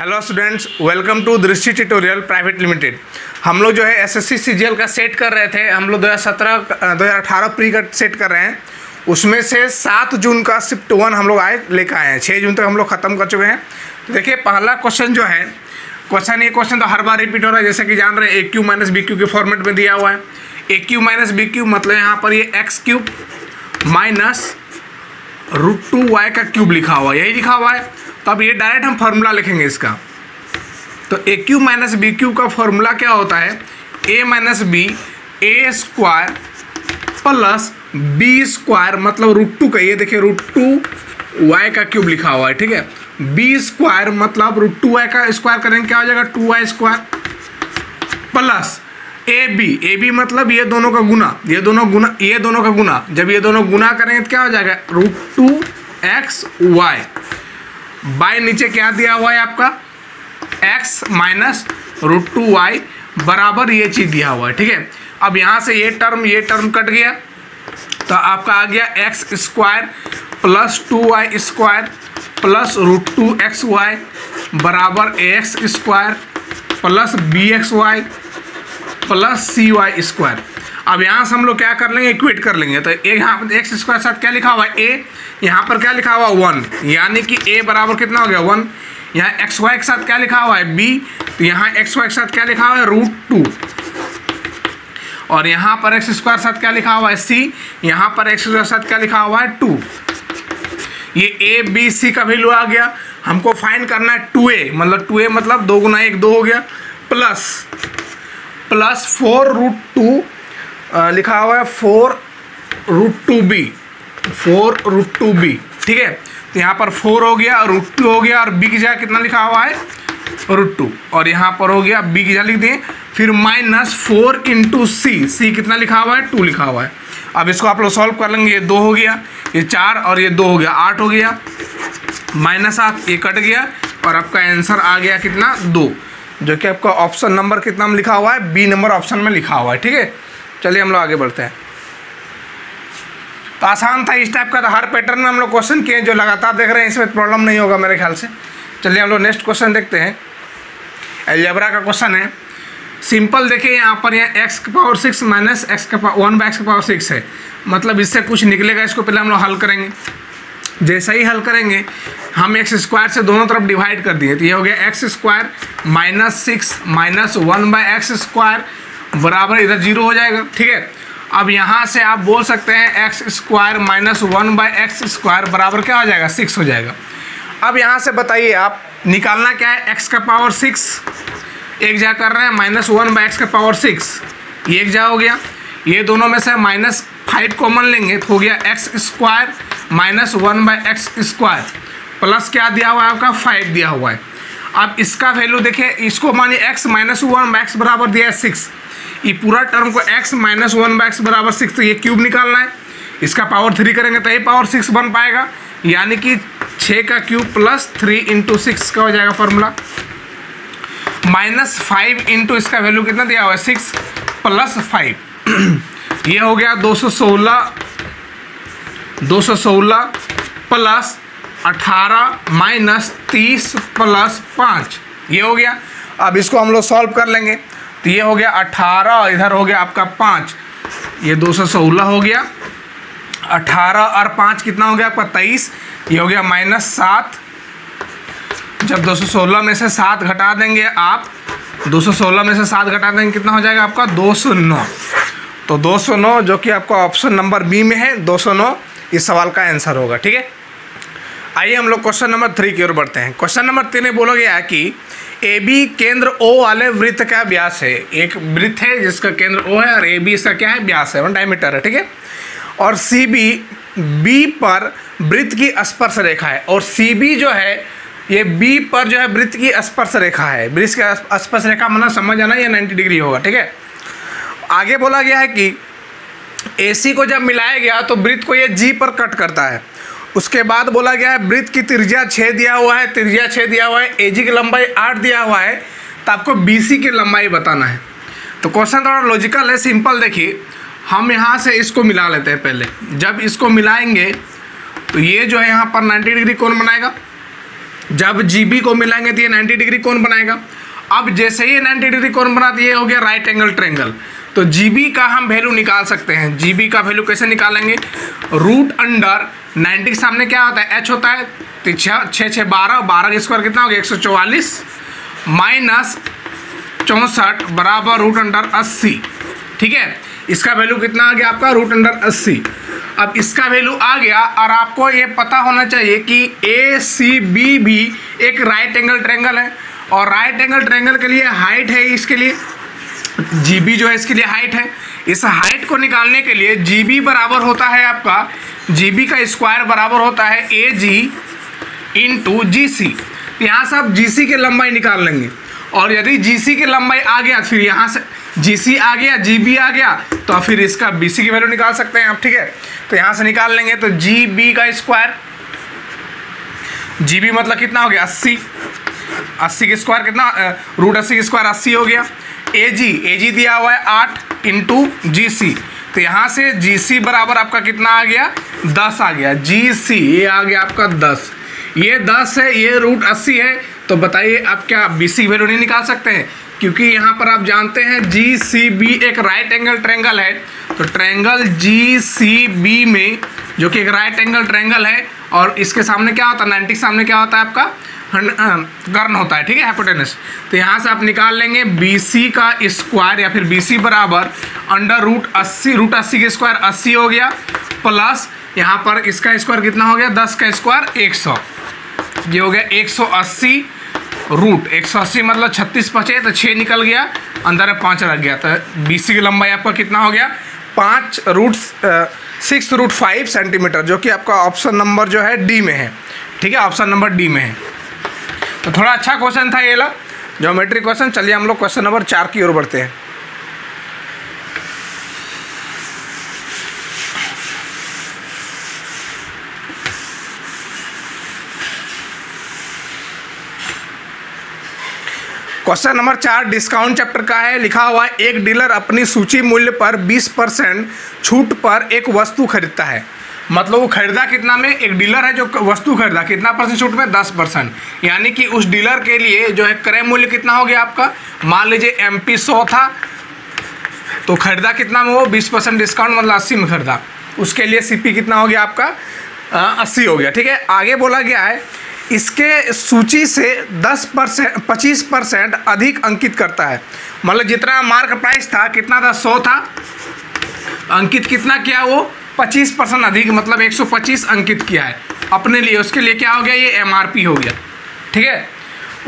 Hello students, welcome to दृष्टि tutorial private limited. हम लोग जो है एसएससी सीजीएल का सेट कर रहे थे। हम लोग 2018 प्री का सेट कर रहे हैं। उसमें से 7 जून का शिफ्ट 1 हम लोग लेकर आए हैं। 6 जून तक हम लोग ख़त्म कर चुके हैं। तो देखिए, पहला क्वेश्चन जो है, ये क्वेश्चन तो हर बार रिपीट हो रहा है, जैसे कि जान रहे हैं ए क्यू माइनस बी क्यू के फॉर्मेट में दिया हुआ है। ए क्यू माइनस बी क्यू मतलब यहाँ पर ये एक्स क्यूब माइनस √2y का क्यूब लिखा हुआ है, यही लिखा हुआ है। तो अब ये डायरेक्ट हम फार्मूला लिखेंगे इसका। तो ए क्यू माइनस बी क्यू का फॉर्मूला क्या होता है? ए माइनस बी ए स्क्वायर प्लस बी स्क्वायर मतलब √2 का, ये देखिए √2y का क्यूब लिखा हुआ है, ठीक है। बी स्क्वायर मतलब √2y का स्क्वायर करेंगे क्या हो जाएगा? 2y square plus A B मतलब ये दोनों का गुना, ये दोनों का गुना। जब ये दोनों गुना करेंगे तो क्या हो जाएगा? √2xy बाय नीचे क्या दिया हुआ है आपका? x माइनस √2y बराबर ये चीज़ दिया हुआ है, ठीक है। अब यहाँ से ये टर्म कट गया, तो आपका आ गया x square plus 2y square plus √2xy बराबर ax square plus bxy plus cy square. अब यहाँ से हम लोग क्या कर लेंगे? इक्वेट कर लेंगे। तो यहाँ पर एक्स स्क्वायर साथ क्या लिखा हुआ है? a, यहाँ पर क्या लिखा हुआ? 1, यानी कि a बराबर कितना हो गया? 1। यहाँ एक्स वाई के साथ क्या लिखा हुआ है? b, तो यहाँ एक्स वाई के साथ क्या लिखा हुआ है? √2। और यहाँ पर एक्स स्क्वायर साथ क्या लिखा हुआ है? c, यहाँ पर एक्स स्क्वायर साथ क्या लिखा हुआ है? 2। ये a b c का वैल्यू आ गया। हमको फाइंड करना है 2a, मतलब 2a मतलब 2 गुना 1 2 हो गया, प्लस 4√2 लिखा हुआ है 4√2b, ठीक है। तो यहाँ पर 4 हो गया, √2 हो गया, और b की जगह कितना लिखा हुआ है? √2। और यहाँ पर हो गया b की जगह लिख दें, फिर माइनस 4 इंटू c कितना लिखा हुआ है? 2 लिखा हुआ है। अब इसको आप लोग सॉल्व कर लेंगे। ये 2 हो गया, ये 4 और ये 2 हो गया, 8 हो गया, -8 ये कट गया, और आपका आंसर आ गया कितना? 2, जो कि आपका ऑप्शन नंबर कितना में लिखा हुआ है? बी नंबर ऑप्शन में लिखा हुआ है, ठीक है। चलिए हम लोग आगे बढ़ते हैं। तो आसान था इस टाइप का, तो हर पैटर्न में हम लोग क्वेश्चन किए जो लगातार देख रहे हैं, इसमें प्रॉब्लम नहीं होगा मेरे ख्याल से। चलिए हम लोग नेक्स्ट क्वेश्चन देखते हैं। अलजेब्रा का क्वेश्चन है, सिंपल। देखिए यहाँ पर x⁻6 माइनस 1/x⁻6 है, मतलब इससे कुछ निकलेगा। इसको पहले हम लोग हल करेंगे। जैसे ही हल करेंगे, हम एक्स स्क्वायर से दोनों तरफ डिवाइड कर दिए, तो ये हो गया x स्क्वायर -6 माइनस 1/x² बराबर इधर 0 हो जाएगा, ठीक है। अब यहाँ से आप बोल सकते हैं x स्क्वायर माइनस 1/x² बराबर क्या हो जाएगा? 6 हो जाएगा। अब यहाँ से बताइए, आप निकालना क्या है? x⁻6 एक जगह कर रहे हैं, -1/x⁻6 ये एक जगह हो गया। ये दोनों में से -5 कॉमन लेंगे, तो हो गया x square minus 1/x² plus क्या दिया हुआ है आपका? 5 दिया हुआ है। अब इसका वैल्यू देखिए, इसको मानिए x माइनस 1/x बराबर दिया है 6। ये पूरा टर्म को x माइनस 1/x बराबर 6, तो ये क्यूब निकालना है। इसका पावर 3 करेंगे तो ये पावर 6 बन पाएगा, यानी कि 6 का क्यूब प्लस 3 इंटू 6 का हो जाएगा फॉर्मूला। -5 इंटू इसका वैल्यू कितना दिया हुआ है? 6 प्लस 5 ये हो गया 216 प्लस 18 माइनस 30 प्लस 5 ये हो गया। अब इसको हम लोग सॉल्व कर लेंगे, तो ये हो गया 18 और इधर हो गया आपका 5, ये 216 हो गया। 18 और 5 कितना हो गया आपका? 23, ये हो गया -7। जब 216 में से 7 घटा देंगे आप, 216 में से 7 घटा देंगे, कितना हो जाएगा आपका? 209। तो 209 जो कि आपका ऑप्शन नंबर बी में है, 209 इस सवाल का आंसर होगा, ठीक है। आइए हम लोग क्वेश्चन नंबर 3 की ओर बढ़ते हैं। क्वेश्चन नंबर 3 में बोला गया कि ए बी केंद्र O वाले वृत्त का व्यास है। एक वृत्त है जिसका केंद्र O है और ए बी इसका क्या है? व्यास है, डायमीटर है, ठीक है। और सी बी पर वृत्त की स्पर्श रेखा है, और सी बी जो है ये बी पर जो है वृत्त की स्पर्श रेखा है। वृत्त की स्पर्श रेखा मतलब समझ आना, ये 90 डिग्री होगा, ठीक है। आगे बोला गया है कि AC को जब मिलाया गया तो वृत्त को ये G पर कट करता है। उसके बाद बोला गया है वृत्त की त्रिज्या 6 दिया हुआ है, AG की लंबाई 8 दिया हुआ है, तो आपको BC की लंबाई बताना है। तो क्वेश्चन थोड़ा लॉजिकल है, सिंपल। देखिए, हम यहाँ से इसको मिला लेते हैं पहले। जब इसको मिलाएंगे तो ये जो है यहाँ पर 90 डिग्री कोण बनाएगा, जब जीबी को मिलाएंगे तो ये 90 डिग्री कोण बनाएगा। अब जैसे ही 90 डिग्री कोण बना दिए हो गया राइट एंगल ट्रायंगल। तो जीबी का हम वैल्यू निकाल सकते हैं। जीबी का वैल्यू कैसे निकालेंगे? रूट अंडर 90 के सामने क्या होता है? एच होता है। तो 6 12 12 का स्क्वायर कितना हो गया? 144 माइनस 64 बराबर रूट अंडर 80। ठीक है, इसका वैल्यू कितना आ गया आपका? Root under 80। अब इसका वैल्यू आ गया और आपको ये पता होना चाहिए कि ACB भी एक राइट एंगल ट्रायंगल है और राइट एंगल ट्रायंगल के लिए हाइट है, इसके लिए जीबी जो है इसके लिए हाइट है। इस हाइट को निकालने के लिए जीबी बराबर होता है आपका, जीबी का स्क्वायर बराबर होता है AG इंटू GC। यहाँ से आप GC की लंबाई निकाल लेंगे और यदि GC की लंबाई आ गया फिर यहाँ से GC आ गया, GB आ गया, तो फिर इसका BC की वैल्यू निकाल सकते हैं आप। ठीक है, तो यहाँ से निकाल लेंगे तो GB का स्क्वायर, GB मतलब कितना हो गया? 80। 80 के स्क्वायर कितना? रूट 80 के स्क्वायर 80 हो गया। AG दिया हुआ है 8 इंटू GC। तो यहाँ से GC बराबर आपका कितना आ गया? 10 आ गया। GC ये आ गया आपका 10, ये 10 है, ये रूट 80 है। तो बताइए आप क्या BC वैल्यू नहीं निकाल सकते हैं? क्योंकि यहाँ पर आप जानते हैं GCB एक राइट एंगल ट्रायंगल है। तो ट्रायंगल GCB में जो कि एक राइट एंगल ट्रायंगल है और इसके सामने क्या होता है? 90 के सामने क्या होता है आपका? कर्ण होता है। ठीक है, हाइपोटेनस। तो यहाँ से आप निकाल लेंगे BC का स्क्वायर या फिर BC बराबर अंडर रूट 80। रूट 80 के स्क्वायर 80 हो गया प्लस यहाँ पर इसका स्क्वायर कितना हो गया? 10 का स्क्वायर 100। ये हो गया 180 रूट 180 मतलब 36 बचे तो 6 निकल गया, अंदर 5 रख गया। तो BC की लंबाई आपका कितना हो गया? 6 √5 सेंटीमीटर, जो कि आपका ऑप्शन नंबर जो है D में है। ठीक है, ऑप्शन नंबर D में है। तो थोड़ा अच्छा क्वेश्चन था ये ला ज्योमेट्री क्वेश्चन। चलिए हम लोग क्वेश्चन नंबर 4 की ओर बढ़ते हैं। क्वेश्चन नंबर 4 डिस्काउंट चैप्टर का है। लिखा हुआ है एक डीलर अपनी सूची मूल्य पर 20% छूट पर एक वस्तु खरीदता है। मतलब वो खरीदा कितना में? एक डीलर है जो वस्तु खरीदा कितना परसेंट छूट में? 10%। यानी कि उस डीलर के लिए जो है क्रय मूल्य कितना हो गया आपका? मान लीजिए MP 100 था तो खरीदा कितना में? वो 20% डिस्काउंट मतलब 80 में खरीदा। उसके लिए CP कितना हो गया आपका? 80 हो गया। ठीक है, आगे बोला गया है इसके सूची से 25% अधिक अंकित करता है। मतलब जितना मार्क प्राइस था कितना था? 100 था, अंकित कितना किया? वो 25% अधिक मतलब 125 अंकित किया है अपने लिए। उसके लिए क्या हो गया? ये MRP हो गया। ठीक है,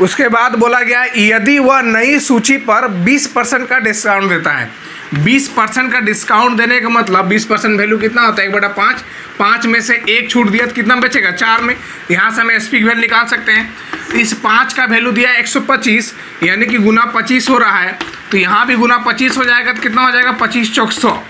उसके बाद बोला गया यदि वह नई सूची पर 20% का डिस्काउंट देता है। 20% का डिस्काउंट देने का मतलब 20% वैल्यू कितना होता है? 1/5। 5 में से 1 छूट दिया तो कितना बचेगा? 4 में। यहाँ से हम SP की वैल्यू निकाल सकते हैं। इस 5 का वैल्यू दिया 125 यानी कि गुना 25 हो रहा है। तो यहाँ भी गुना 25 हो जाएगा तो कितना हो जाएगा? 25 चौक 100।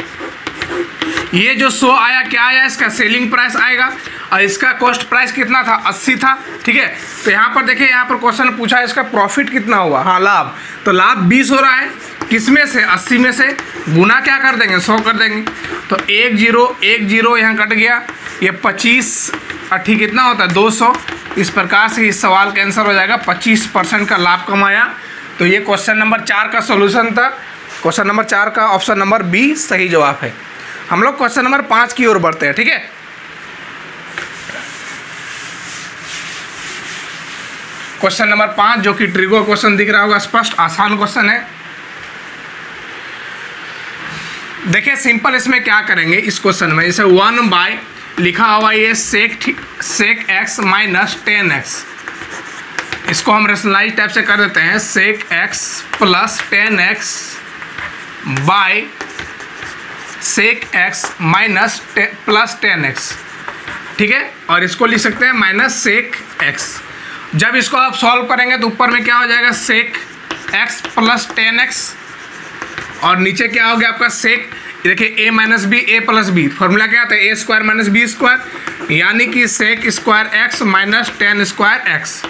ये जो 100 आया क्या आया? इसका सेलिंग प्राइस आएगा और इसका कॉस्ट प्राइस कितना था? 80 था। ठीक है, तो यहाँ पर देखिए, यहाँ पर क्वेश्चन पूछा है इसका प्रॉफिट कितना हुआ? हाँ, लाभ। तो लाभ 20 हो रहा है, किसमें से? 80 में से। गुना क्या कर देंगे? 100 कर देंगे। तो 1 0 यहाँ कट गया, ये 25 80 कितना होता है? 200। इस प्रकार से इस सवाल का आंसर हो जाएगा 25% का लाभ कमाया। तो ये क्वेश्चन नंबर 4 का सोल्यूशन था। क्वेश्चन नंबर 4 का ऑप्शन नंबर B सही जवाब है। हम लोग क्वेश्चन नंबर 5 की ओर बढ़ते हैं। ठीक है, क्वेश्चन नंबर 5 जो कि ट्रिगो क्वेश्चन दिख रहा होगा स्पष्ट, आसान क्वेश्चन है। देखिए सिंपल इसमें क्या करेंगे इस क्वेश्चन में, जैसे 1 बाय लिखा हुआ ये सेक एक्स माइनस 10x, इसको हम रेशनलाइज टाइप से कर देते हैं sec x plus 10x by sec x minus plus 10x। ठीक है, और इसको लिख सकते हैं माइनस सेक एक्स। जब इसको आप सॉल्व करेंगे तो ऊपर में क्या हो जाएगा? सेक एक्स प्लस 10x और नीचे क्या हो गया आपका? सेक, देखिए a minus b a plus b, formula क्या आता है? a square minus b square, यानी कि sec square x minus 10 square x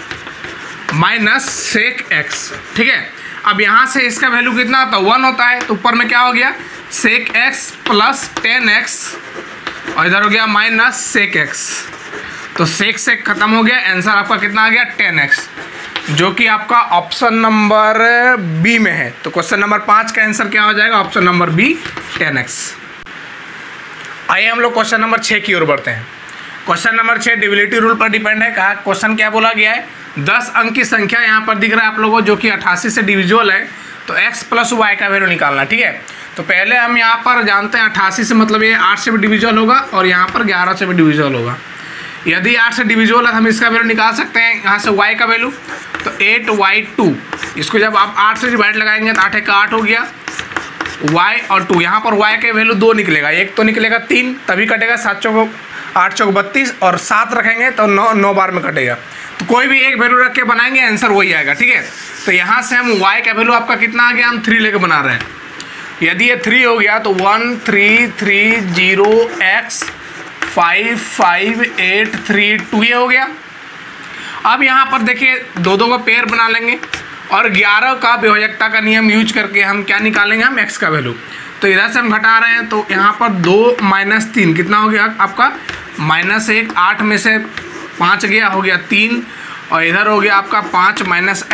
minus sec x. ठीक है, अब यहाँ से इसका वैल्यू कितना होता है? 1 होता है। तो ऊपर में क्या हो गया? सेक एक्स प्लस 10x और इधर हो गया माइनस सेक एक्स। तो सेक से खत्म हो गया, आंसर आपका कितना आ गया 10x, जो कि आपका ऑप्शन नंबर बी में है। तो क्वेश्चन नंबर 5 का आंसर क्या हो जाएगा, ऑप्शन नंबर बी 10x। आइए हम लोग क्वेश्चन नंबर 6 की ओर बढ़ते हैं। क्वेश्चन नंबर 6 डिविजिबिलिटी रूल पर डिपेंड है। कहा क्वेश्चन क्या बोला गया है, 10 अंक की संख्या यहाँ पर दिख रहा है आप लोगों को, जो कि 88 से डिविजिबल है, तो x प्लस वाई का वैल्यू निकालना। ठीक है, तो पहले हम यहाँ पर जानते हैं 88 से मतलब ये 8 से भी डिविजिबल होगा और यहाँ पर 11 से भी डिविजिबल होगा। यदि 8 से डिविजिबल है हम इसका वैल्यू निकाल सकते हैं यहाँ से y का वैल्यू, तो 8y2, इसको जब आप 8 से डिवाइड लगाएंगे तो 8 का 8 हो गया, y और 2, यहाँ पर y के वैल्यू 2 निकलेगा, एक तो निकलेगा 3 तभी कटेगा, 7 चौक 8 चौक 32 और 7 रखेंगे तो 9 बार में कटेगा। तो कोई भी एक वैल्यू रख के बनाएंगे आंसर वही आएगा। ठीक है, तो यहाँ से हम y का वैल्यू आपका कितना आ गया, हम 3 लेके बना रहे हैं। यदि ये 3 हो गया तो 1330x5583 ये हो गया। अब यहाँ पर देखिए दो का पेयर बना लेंगे और 11 का विभाजकता का नियम यूज करके हम क्या निकालेंगे, हम x का वैल्यू। तो इधर से हम घटा रहे हैं तो यहाँ पर 2 - 3 कितना हो गया आपका -1, 8 में से 5 गया, हो गया 3, और इधर हो गया आपका 5 -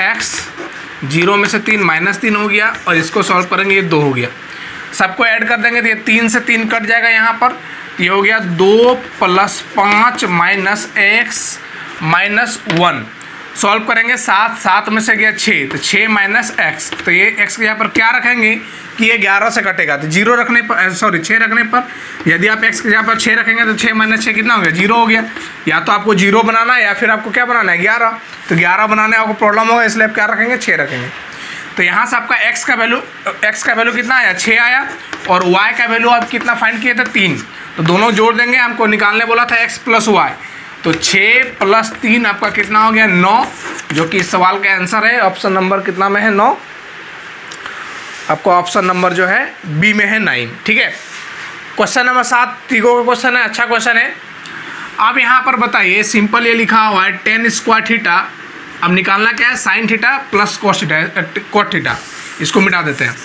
x, 0 में से 3 -3 हो गया, और इसको सॉल्व करेंगे ये 2 हो गया। सबको ऐड कर देंगे तो ये 3 से 3 कट जाएगा, यहाँ पर ये हो गया 2 + 5 - x - 1। सॉल्व करेंगे 7 में से गया 6, तो 6 - x, तो ये x के यहाँ पर क्या रखेंगे कि ये 11 से कटेगा, तो 0 रखने पर 6 रखने पर, यदि आप x के यहाँ पर 6 रखेंगे तो 6 - 6 कितना हो गया, 0 हो गया। या तो आपको 0 बनाना है या फिर आपको क्या बनाना है 11, तो 11 बनाने आपको प्रॉब्लम होगा, इसलिए आप क्या रखेंगे 6 रखेंगे। तो यहाँ से आपका x का वैल्यू कितना आया, 6 आया, और y का वैल्यू आप कितना फाइंड किए थे 3, तो दोनों जोड़ देंगे, हमको निकालने बोला था x + y, तो 6 + 3 आपका कितना हो गया 9, जो कि इस सवाल का आंसर है। ऑप्शन नंबर कितना में है 9, आपको ऑप्शन नंबर जो है बी में है 9। ठीक है, क्वेश्चन नंबर 7 तीगों का क्वेश्चन है, अच्छा क्वेश्चन है। अब यहाँ पर बताइए, सिंपल ये लिखा हुआ है tan स्क्वायर थीटा, अब निकालना क्या है sin theta plus cos theta, इसको मिटा देते हैं।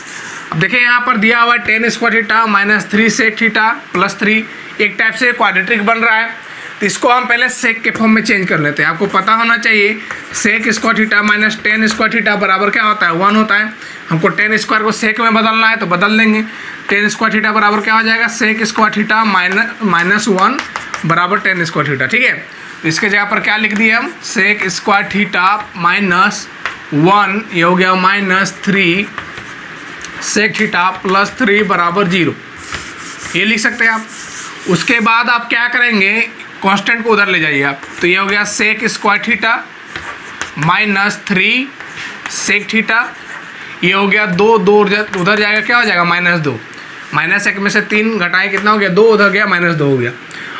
अब देखिए यहाँ पर दिया हुआ है tan square theta -3 sec theta +3, एक टाइप से क्वाड्रेटिक बन रहा है, तो इसको हम पहले सेक के फॉर्म में चेंज कर लेते हैं। आपको पता होना चाहिए sec square theta minus tan square theta बराबर क्या होता है 1 होता है। हमको tan स्क्वायर को सेक में बदलना है तो बदल देंगे, tan स्क्वायर थीटा बराबर क्या हो जाएगा सेक स्क्वायर थीटा -1 बराबर tan स्क्वायर थीटा। ठीक है, तो इसके जगह पर क्या लिख दिए हम सेक स्क्वायर थीटा -1, ये हो गया -3 सेक थीटा +3 बराबर 0, ये लिख सकते हैं आप। उसके बाद आप क्या करेंगे, कांस्टेंट को उधर ले जाइए आप, तो ये हो गया sec square theta -3 sec theta, ये हो गया 2 उधर जाएगा, क्या हो जाएगा -2, -1 में से 3 घटाएं कितना हो गया 2, उधर गया -2 हो गया।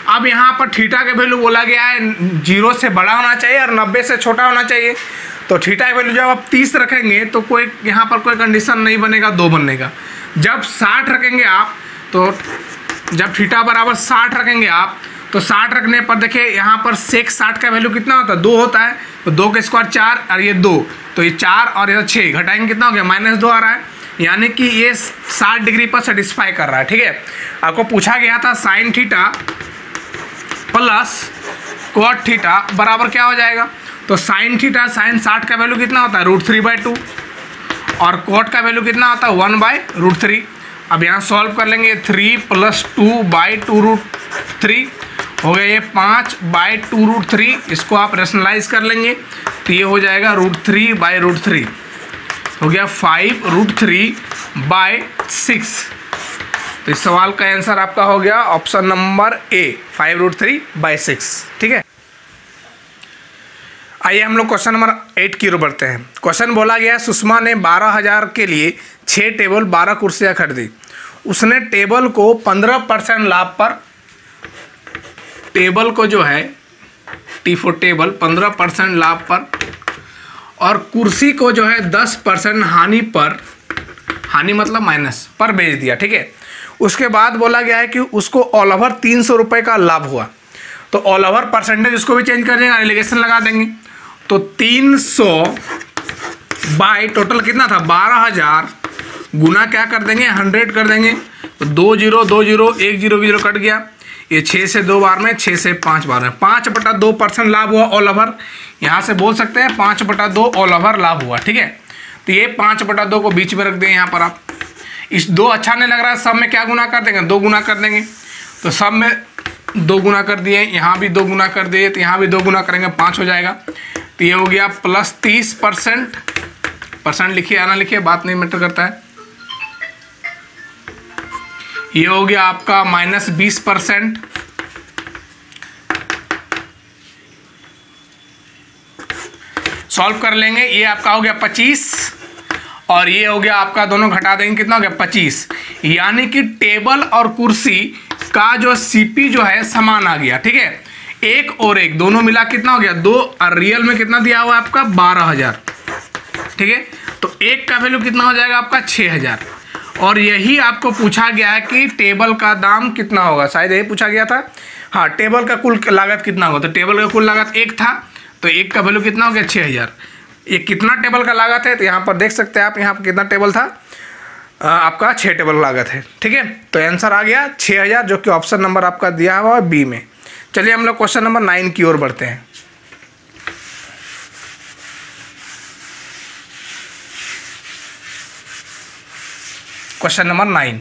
अब यहाँ पर थीटा का वैल्यू बोला गया है 0 से बड़ा होना चाहिए और 90 से छोटा होना चाहिए, तो थीटा का वैल्यू जब आप 30 रखेंगे तो कोई यहाँ पर कोई कंडीशन नहीं बनेगा 2 बनने का। जब 60 रखेंगे आप, तो जब थीटा बराबर 60 रखेंगे आप, तो 60 रखने पर देखिए यहाँ पर सेक 60 का वैल्यू कितना होता है 2 होता है, तो 2 का स्क्वायर 4 और ये 2, तो ये 4 और ये 6 घटाएंगे कितना हो गया -2 आ रहा है, यानी कि ये 60 डिग्री पर सेटिस्फाई कर रहा है। ठीक है, आपको पूछा गया था sine theta plus cot theta बराबर क्या हो जाएगा, तो साइन थीटा साइन 60 का वैल्यू कितना होता है √3/2 और कॉट का वैल्यू कितना होता है 1/√3। अब यहाँ सॉल्व कर लेंगे, 3 + 2/2√3 हो गया, ये 5/2√3, इसको आप रेशनलाइज कर लेंगे तो ये हो जाएगा √3/√3, हो गया 5√3/6। तो इस सवाल का आंसर आपका हो गया ऑप्शन नंबर ए 5√3/6। ठीक है, आइए हम लोग क्वेश्चन नंबर 8 की ओर बढ़ते हैं। क्वेश्चन बोला गया सुषमा ने 12,000 के लिए 6 टेबल 12 कुर्सियां खरीदी। उसने टेबल को 15% लाभ पर, टेबल को जो है T4 टेबल 15% लाभ पर और कुर्सी को जो है 10% हानि पर, हानि मतलब माइनस पर बेच दिया। ठीक है, उसके बाद बोला गया है कि उसको ऑल ओवर 300 रुपये का लाभ हुआ, तो ऑल ओवर परसेंटेज उसको भी चेंज कर देंगे, एलिगेशन लगा देंगे, तो 300 बाय टोटल कितना था 12,000 गुना क्या कर देंगे 100 कर देंगे, तो 2 0 2 0 1 0 0 कट गया, ये 6 से 2 बार में, 6 से 5 बार में 5/2% लाभ हुआ ऑल ओवर। यहाँ से बोल सकते हैं 5/2 ऑल ओवर लाभ हुआ। ठीक है, तो ये 5/2 को बीच में रख दें। यहाँ पर आप इस 2 अच्छा नहीं लग रहा है, सब में क्या गुना कर देंगे, 2 गुना कर देंगे। तो सब में 2 गुना कर दिए, यहाँ भी 2 गुना कर दिए, तो यहाँ भी 2 गुना करेंगे 5 हो जाएगा। तो ये हो गया +30%। परसेंट लिखिए या ना लिखिए, बात नहीं मैटर करता है। ये हो गया आपका -20%। सॉल्व कर लेंगे, ये आपका हो गया 25 और ये हो गया आपका, दोनों घटा देंगे कितना हो गया 25। यानी कि टेबल और कुर्सी का जो सीपी जो है समान आ गया। ठीक है, 1 और 1 दोनों मिला कितना हो गया 2, और रियल में कितना दिया हुआ है आपका 12,000। ठीक है, तो 1 का वैल्यू कितना हो जाएगा आपका 6,000। और यही आपको पूछा गया है कि टेबल का दाम कितना होगा, शायद यही पूछा गया था। हाँ, टेबल का कुल लागत कितना होगा, तो टेबल का कुल लागत 1 था, तो 1 का वैल्यू कितना हो गया 6,000। ये कितना टेबल का लागत है, तो यहाँ पर देख सकते हैं आप, यहाँ पर कितना टेबल था आपका 6 टेबल लागत है। ठीक है, तो आंसर आ गया 6,000, जो कि ऑप्शन नंबर आपका दिया हुआ है बी में। चलिए हम लोग क्वेश्चन नंबर 9 की ओर बढ़ते हैं। Question number 9।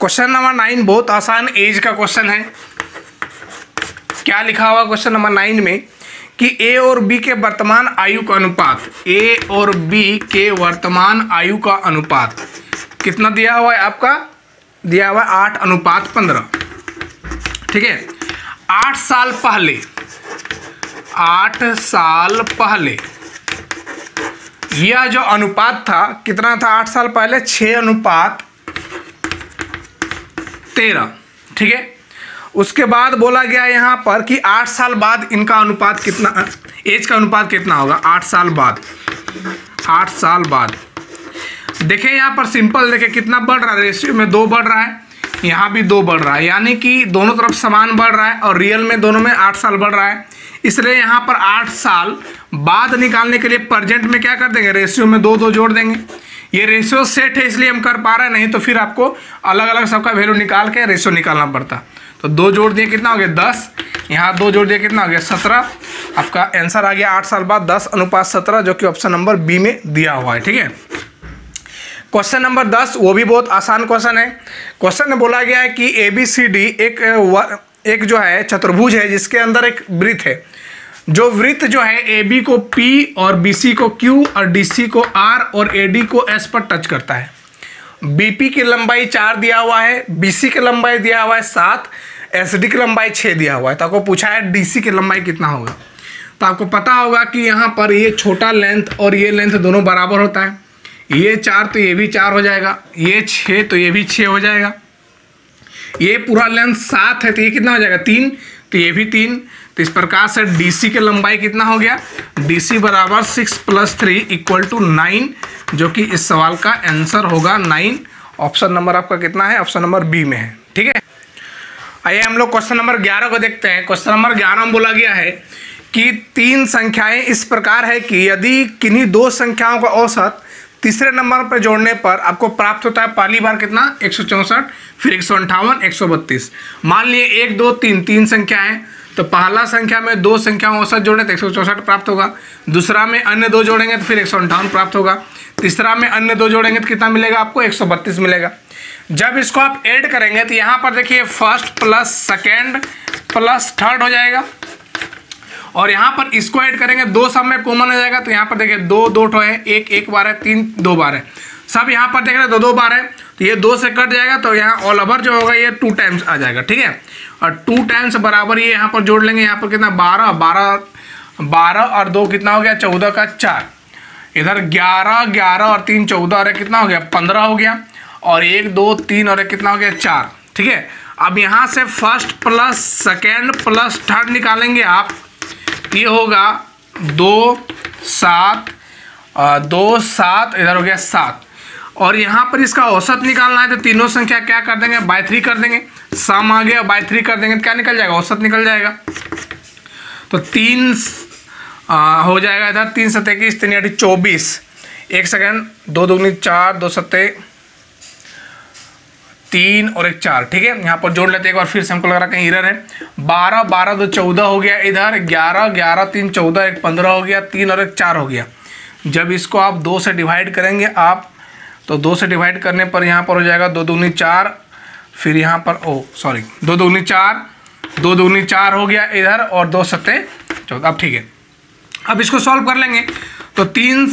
क्वेश्चन नंबर 9 बहुत आसान एज का क्वेश्चन है। क्या लिखा हुआ क्वेश्चन नंबर 9 में कि ए और बी के वर्तमान आयु का अनुपात, ए और बी के वर्तमान आयु का अनुपात कितना दिया हुआ है आपका, दिया हुआ है 8:15। ठीक है, 8 साल पहले, 8 साल पहले यह जो अनुपात था कितना था 8 साल पहले 6:13। ठीक है, उसके बाद बोला गया यहाँ पर कि 8 साल बाद इनका अनुपात कितना, एज का अनुपात कितना होगा 8 साल बाद। 8 साल बाद देखें यहाँ पर सिंपल, देखें कितना बढ़ रहा है, रेशियो में 2 बढ़ रहा है, यहाँ भी 2 बढ़ रहा है, यानी कि दोनों तरफ समान बढ़ रहा है और रियल में दोनों में 8 साल बढ़ रहा है। इसलिए यहाँ पर 8 साल बाद निकालने के लिए प्रेजेंट में क्या कर देंगे, रेशियो में 2 जोड़ देंगे। ये रेशियो सेट है इसलिए हम कर पा रहे हैं, नहीं तो फिर आपको अलग अलग सबका वैल्यू निकाल के रेशियो निकालना पड़ता। तो 2 जोड़ दिए कितना हो गया 10, यहाँ 2 जोड़ दिए कितना हो गया 17। आपका आंसर आ गया 8 साल बाद 10:17, जो कि ऑप्शन नंबर बी में दिया हुआ है। ठीक है, क्वेश्चन नंबर 10 वो भी बहुत आसान क्वेश्चन है। क्वेश्चन में बोला गया है कि ABCD एक जो है चतुर्भुज है जिसके अंदर एक वृत्त है। जो वृत्त जो है AB को P और BC को Q और DC को R और AD को S पर टच करता है। BP की लंबाई 4 दिया हुआ है, BC की लंबाई दिया हुआ है 7, SD की लंबाई 6 दिया हुआ है। तो आपको पूछा है DC की लंबाई कितना होगा। तो आपको पता होगा कि यहाँ पर ये छोटा लेंथ और ये लेंथ दोनों बराबर होता है। ये 4 तो ये भी 4 हो जाएगा, ये 6 तो ये भी 6 हो जाएगा। ये पूरा लेंथ 7 है तो ये कितना हो जाएगा 3, तो ये भी 3। तो इस प्रकार से DC की लंबाई कितना हो गया, DC बराबर 6 + 3 = 9, जो कि इस सवाल का आंसर होगा 9। ऑप्शन नंबर आपका कितना है, ऑप्शन नंबर बी में है। ठीक है, आइए हम लोग क्वेश्चन नंबर 11 को देखते हैं। क्वेश्चन नंबर 11 में बोला गया है कि 3 संख्याएं इस प्रकार है कि यदि किन्हीं 2 संख्याओं का औसत तीसरे नंबर पर जोड़ने पर आपको प्राप्त होता है पहली बार कितना 164, फिर 158, 132। मान लिए 1, 2, 3 संख्या है, तो पहला संख्या में 2 संख्याओं औसत जोड़े तो 164 प्राप्त होगा, दूसरा में अन्य 2 जोड़ेंगे तो फिर 158 प्राप्त होगा, तीसरा में अन्य 2 जोड़ेंगे तो कितना मिलेगा आपको 132 मिलेगा। जब इसको आप ऐड करेंगे तो यहाँ पर देखिए first plus second plus third हो जाएगा, और यहाँ पर इसको ऐड करेंगे 2 सब में कॉमन हो जाएगा। तो यहाँ पर देखिए 2 2 ठो है, 1 1 बार है, 3 2 बार है, सब यहाँ पर देख रहे हैं 2 2 बार है, तो ये 2 से कट जाएगा, तो यहाँ ऑल ओवर जो होगा ये 2 टाइम्स आ जाएगा। ठीक है, और 2 टाइम्स बराबर ये यहाँ पर जोड़ लेंगे। यहाँ पर कितना 12 12 12 और 2 कितना हो गया 14 का 4, इधर 11 11 और 3 14 और कितना हो गया 15 हो गया, और 1 2 3 और कितना हो गया 4। ठीक है, अब यहाँ से first plus second plus third निकालेंगे आप, ये होगा 2 7 2 7, इधर हो गया 7, और यहाँ पर इसका औसत निकालना है तो तीनों संख्या क्या कर देंगे बाय 3 कर देंगे, सम आ गया बाय 3 कर देंगे तो क्या निकल जाएगा औसत निकल जाएगा। तो 3 हो जाएगा इधर 3 7 21 3 8 24, 1 सेकेंड 2 2 4 2 7 3 और 1 4, ठीक है। यहाँ पर जोड़ लेते हैं एक बार फिर से, हमको लग रहा कहीं एरर है। 12 12 2 14 हो गया, इधर 11 11 3 14, 1 15 हो गया, 3 और 1 4 हो गया। जब इसको आप 2 से डिवाइड करेंगे आप, तो 2 से डिवाइड करने पर यहाँ पर हो जाएगा 2 दूनी 4, फिर यहाँ पर 2 दूनी 4, 2 दूनी 4 हो गया इधर, और 2 सत्ते 14। अब ठीक है, अब इसको सॉल्व कर लेंगे तो 3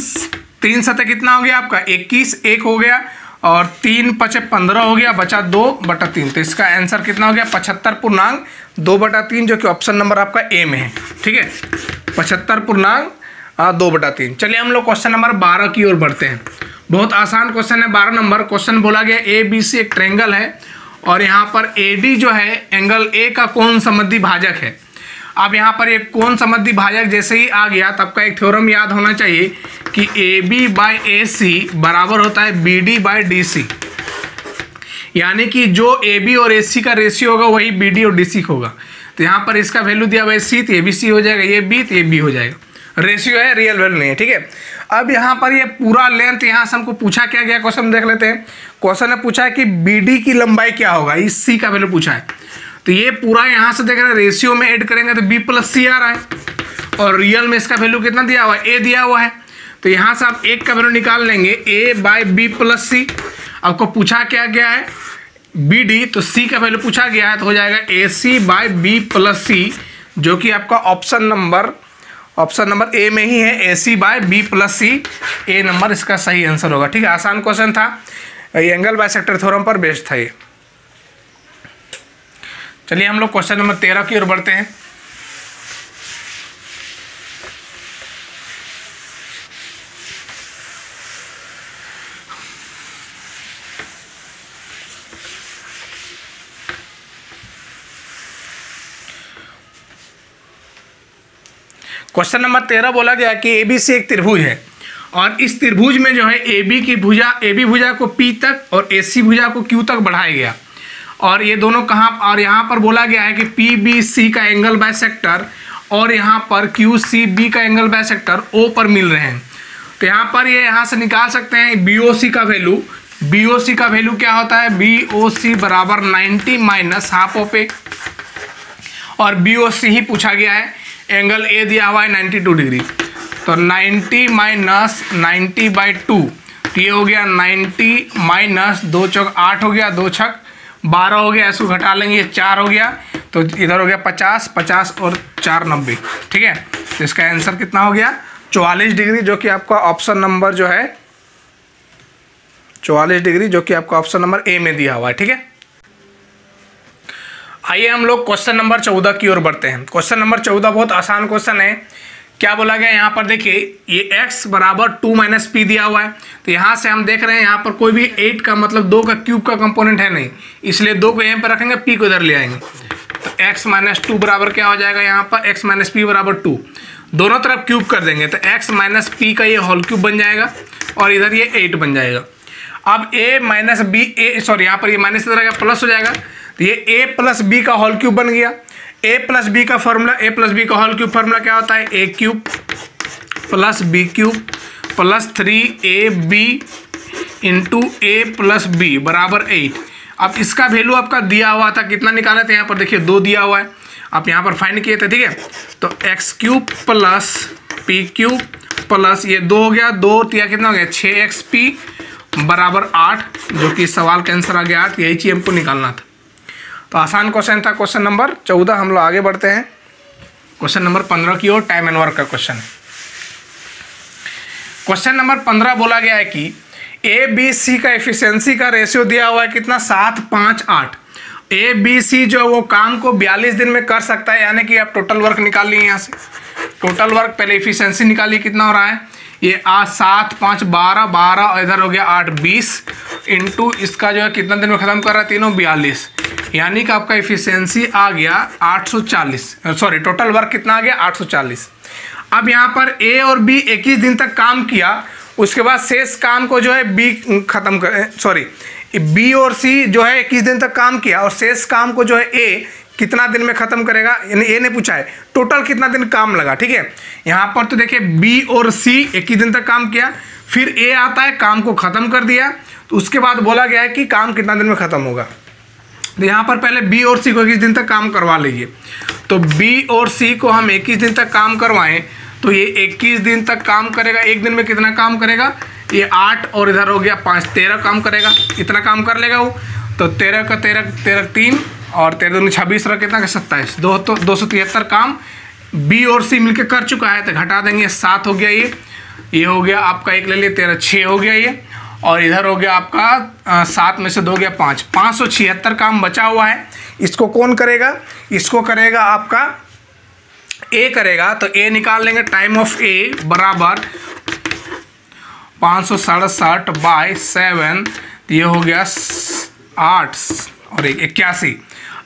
सत्ते कितना हो गया आपका 21, 1 हो गया, और 3 5 15 हो गया, बचा 2/3। तो इसका आंसर कितना हो गया 75.2/3, जो कि ऑप्शन नंबर आपका ए में है, ठीक है। 75.2/3। चलिए हम लोग क्वेश्चन नंबर 12 की ओर बढ़ते हैं। बहुत आसान क्वेश्चन है 12 नंबर। क्वेश्चन बोला गया ABC एक ट्रायंगल है और यहाँ पर AD जो है एंगल A का कोण समद्वि भाजक है। अब यहाँ पर एक कोण समद्वि भाजक जैसे ही आ गया तब का एक थ्योरम याद होना चाहिए कि AB/AC बराबर होता है BD/DC, यानी कि जो AB और AC का रेशियो होगा वही BD और DC होगा। तो यहाँ पर इसका वैल्यू दिया हुआ है C, तो ये भी C हो जाएगा, ये B तो ये B हो जाएगा। रेशियो है, रियल वैल्यू नहीं है, ठीक है। अब यहाँ पर ये पूरा लेंथ, यहाँ से हमको पूछा क्या गया, क्वेश्चन देख लेते हैं। क्वेश्चन ने पूछा है कि BD की लंबाई क्या होगा, इस C का वैल्यू पूछा है। तो ये पूरा यहाँ से देख रहे हैं, रेशियो में ऐड करेंगे तो B+C आ रहा है, और रियल में इसका वैल्यू कितना दिया हुआ है, A दिया हुआ है। तो यहाँ से आप एक का वैल्यू निकाल लेंगे, A/B+C। आपको पूछा क्या गया है BD, तो C का वैल्यू पूछा गया है, तो हो जाएगा AC/B+C, जो कि आपका ऑप्शन नंबर ए में ही है, AC/B+C। ए नंबर इसका सही आंसर होगा, ठीक है। आसान क्वेश्चन था, एंगल बाइसेक्टर थ्योरम पर बेस्ड था ये। चलिए हम लोग क्वेश्चन नंबर 13 की ओर बढ़ते हैं। क्वेश्चन नंबर 13 बोला गया कि ABC एक त्रिभुज है और इस त्रिभुज में जो है AB भुजा को P तक और AC भुजा को Q तक बढ़ाया गया, और ये दोनों कहाँ, और यहाँ पर बोला गया है कि PBC का एंगल बाइसेक्टर और यहाँ पर QCB का एंगल बाइसेक्टर O पर मिल रहे हैं। तो यहाँ पर ये यहाँ से निकाल सकते हैं BOC का वैल्यू। BOC का वैल्यू क्या होता है, BOC बराबर 90 माइनस हाफ ऑफ A, और BOC ही पूछा गया है। एंगल A दिया हुआ है 92 डिग्री, तो 90 माइनस 90/2, तो ये हो गया 90 माइनस 2 चौक 8 हो गया, 2 छक 12 हो गया, इसको घटा लेंगे, ये 4 हो गया, तो इधर हो गया 50 50 और 4 90, ठीक है। तो इसका आंसर कितना हो गया 44 डिग्री, जो कि आपका ऑप्शन नंबर जो है 44 डिग्री, जो कि आपका ऑप्शन नंबर ए में दिया हुआ है, ठीक है। आइए हम लोग क्वेश्चन नंबर 14 की ओर बढ़ते हैं। क्वेश्चन नंबर 14 बहुत आसान क्वेश्चन है। क्या बोला गया यहाँ पर, देखिए ये x बराबर 2 - p दिया हुआ है। तो यहाँ से हम देख रहे हैं यहाँ पर कोई भी 8 का मतलब 2 का क्यूब का कंपोनेंट है नहीं, इसलिए 2 को यहाँ पर रखेंगे, p को इधर ले आएंगे। तो x - 2 बराबर क्या हो जाएगा, यहाँ पर x - p बराबर 2, दोनों तरफ क्यूब कर देंगे तो x - p का ये होल क्यूब बन जाएगा और इधर ये 8 बन जाएगा। अब यहाँ पर ये माइनस इधर आएगा, प्लस हो जाएगा, तो ये a+b का होल क्यूब बन गया। a+b का फॉर्मूला, a+b का होल क्यूब फॉर्मूला क्या होता है, a³ + b³ + 3ab × a+b बराबर 8। अब इसका वैल्यू आपका दिया हुआ था, कितना निकाला था, यहाँ पर देखिए 2 दिया हुआ है, आप यहाँ पर फाइंड किए थे, ठीक है। तो x³ + p³ प्लस ये 2 हो गया, 2 तिया कितना हो गया 6xp बराबर 8, जो कि सवाल का आंसर आ गया 8। यही चीज़ हमको निकालना था। तो आसान क्वेश्चन था क्वेश्चन नंबर 14। हम लोग आगे बढ़ते हैं क्वेश्चन नंबर 15 की ओर, टाइम एंड वर्क का क्वेश्चन है। क्वेश्चन नंबर 15 बोला गया है कि ABC का एफिशिएंसी का रेशियो दिया हुआ है कितना, 7 5 8। ABC जो वो काम को 42 दिन में कर सकता है, यानी कि आप टोटल वर्क निकाल लिए यहाँ से। टोटल वर्क पहले एफिशिएंसी निकालिए कितना हो रहा है, ये 7 5 12 12 और इधर हो गया 8 20 इंटू इसका जो है कितना दिन में ख़त्म कर रहा है, तीनों 42, यानी कि आपका एफिशिएंसी आ गया 840। सॉरी, टोटल वर्क कितना आ गया 840। अब यहाँ पर A और B 21 दिन तक काम किया, उसके बाद शेष काम को जो है B खत्म कर, सॉरी B और C जो है 21 दिन तक काम किया और शेष काम को जो है A कितना दिन में खत्म करेगा, यानी A ने पूछा है टोटल कितना दिन काम लगा, ठीक है। यहाँ पर तो देखिए B और C 21 दिन तक काम किया, फिर A आता है काम को खत्म कर दिया, तो उसके बाद बोला गया है कि काम कितना दिन में ख़त्म होगा। तो यहाँ पर पहले बी और सी को 21 दिन तक काम करवा लीजिए। तो बी और सी को हम 21 दिन तक काम करवाएं तो ये 21 दिन तक काम करेगा। एक दिन में कितना काम करेगा? ये 8 और इधर हो गया 5, 13 काम करेगा। इतना काम कर लेगा वो। तो 13 का 13 3 और 13 दूनी 26 रहा कितना का 27, 273 काम बी और सी मिलके कर चुका है। तो घटा देंगे 7 हो गया ये हो गया आपका, एक ले लिए 13, 6 हो गया ये, और इधर हो गया आपका 7 में से 2 गया 5, 576 काम बचा हुआ है। इसको कौन करेगा? इसको करेगा आपका ए करेगा। तो ए निकाल लेंगे। टाइम ऑफ ए बराबर 567 बाय 7, ये हो गया 8 और 81।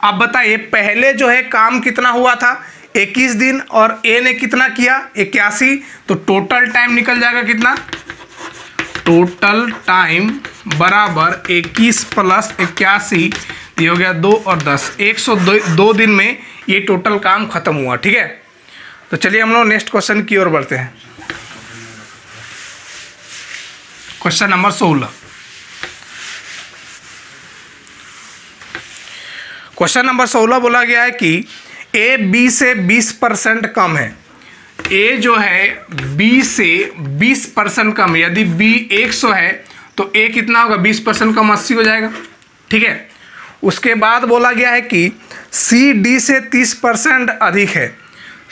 अब बताइए पहले जो है काम कितना हुआ था? 21 दिन, और ए ने कितना किया? 81। तो टोटल टाइम निकल जाएगा कितना? टोटल टाइम बराबर 21 + 81, ये हो गया 2 और 10, 102 दिन में ये टोटल काम खत्म हुआ। ठीक है, तो चलिए हम लोग नेक्स्ट क्वेश्चन की ओर बढ़ते हैं। Question number 16। क्वेश्चन नंबर 16 बोला गया है कि ए बी से 20% कम है। ए जो है बी से 20% कम है। यदि बी 100 है तो ए कितना होगा? 20% कम 80 हो जाएगा। ठीक है, उसके बाद बोला गया है कि सी डी से 30% अधिक है।